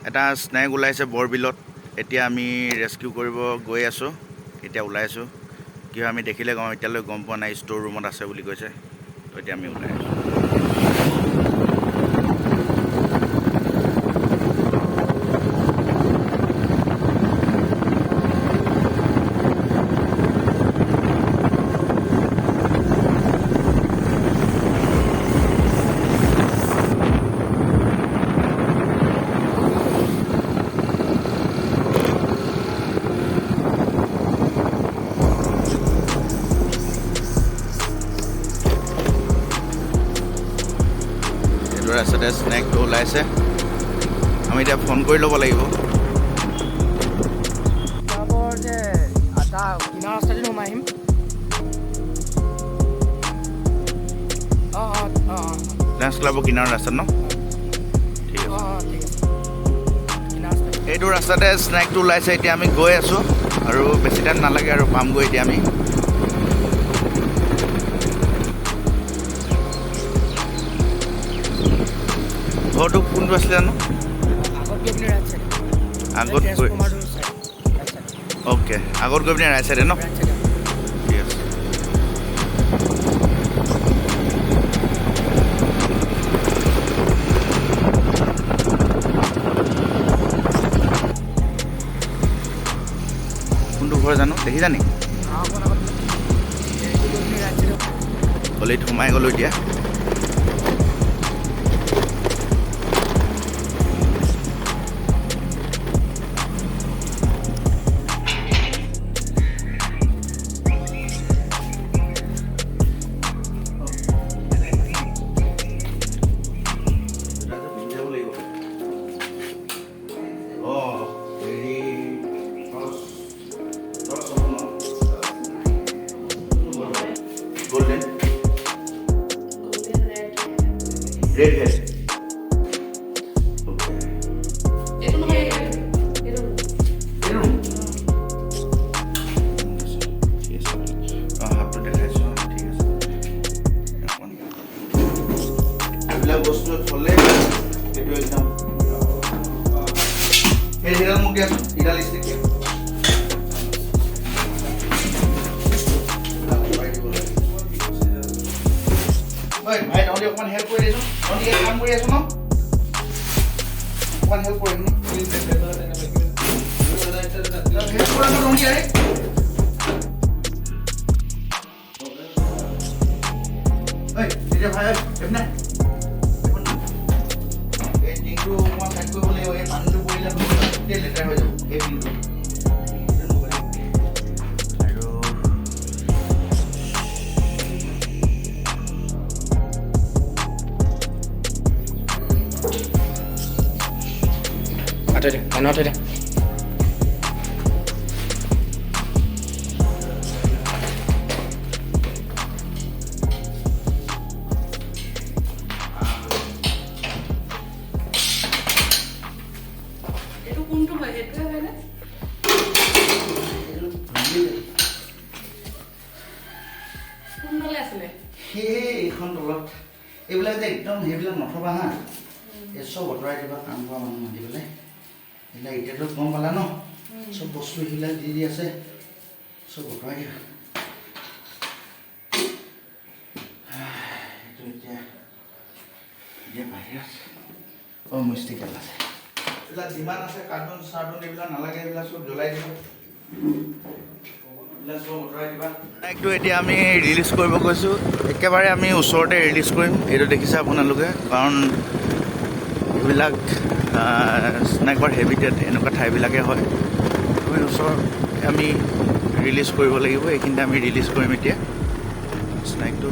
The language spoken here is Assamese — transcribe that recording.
এটা স্নেক ওলাইছে বৰবিলত এতিয়া আমি ৰেস্কিউ কৰিব গৈ আছোঁ এতিয়া ওলাই আছোঁ কিয় আমি দেখিলে এতিয়ালৈ গম পোৱা নাই ষ্ট'ৰ ৰুমত আছে বুলি কৈছে তো এতিয়া আমি ওলাই আছোঁ ৰাস্তাতে স্নেকটো ওলাইছে আমি এতিয়া ফোন কৰি ল'ব লাগিব ডান্স ক্লাবৰ কিনাৰৰ ৰাস্তাত ন ঠিক আছে এইটো ৰাস্তাতে স্নেকটো ওলাইছে এতিয়া আমি গৈ আছোঁ আৰু বেছি টাইম নালাগে আৰু পামগৈ এতিয়া আমি ঘৰটো কোনটো আছিলে জানো আগত গৈ অ'কে আগত গৈ পিনে ৰাইট চাইডে ন ঠিক আছে কোনটো ঘৰ জানো দেখিছা নেকি গলিত সোমাই গ'লোঁ এতিয়া golden red hair okay eto no hai eto yes have to dekhaiছো ঠিক আছে আগলা বস্তু থলে এটো একদম এই হিরাল মুখ দিয়া হিরাল স্টিক ভাই নহলে অকমান হেল্প কৰি দিছো নহলে এই কাম কৰি আছো ন অকমান হেল্প কৰি দিনি হেল্প কৰা নহলে আই এই এতিয়া ভাই এমনে এই টিংটো অকমান সাইড কৰিব লাগিব এই পানীটো পৰিলে গোটেই লেটাৰ হৈ যাব এই টিংটো Anote deh. Itu kuntu ba itu kan? Kuntu le asle. He এখন তলত এইবিলাক যে একদম হেবিলাক নথবা হা এই সব অতৰাই দিবা কাম কৰা মানুহ মাতি পেলাই এলা এতিয়াতো কম পালা ন সব বস্তু হিলা দি আছে সব অতৰাই দিয়া এইটো এতিয়া বাহিৰত মুষ্টি কাল আছে এলা যিমান আছে কাৰ্টুন সাৰ্টুন এইবিলাক নালাগে এইবিলাক সব জ্বলাই দিব একটু এতিয়া আমি ৰিলিজ কৰিব কৈছোঁ একেবাৰে আমি ওচৰতে ৰিলিজ কৰিম এইটো দেখিছে আপোনালোকে কাৰণ এইবিলাক স্নেকৰ হেবিটেট এনেকুৱা ঠাইবিলাকে হয় আমি ওচৰত আমি ৰিলিজ কৰিব লাগিব এইখিনিতে আমি ৰিলিজ কৰিম এতিয়া স্নেকটো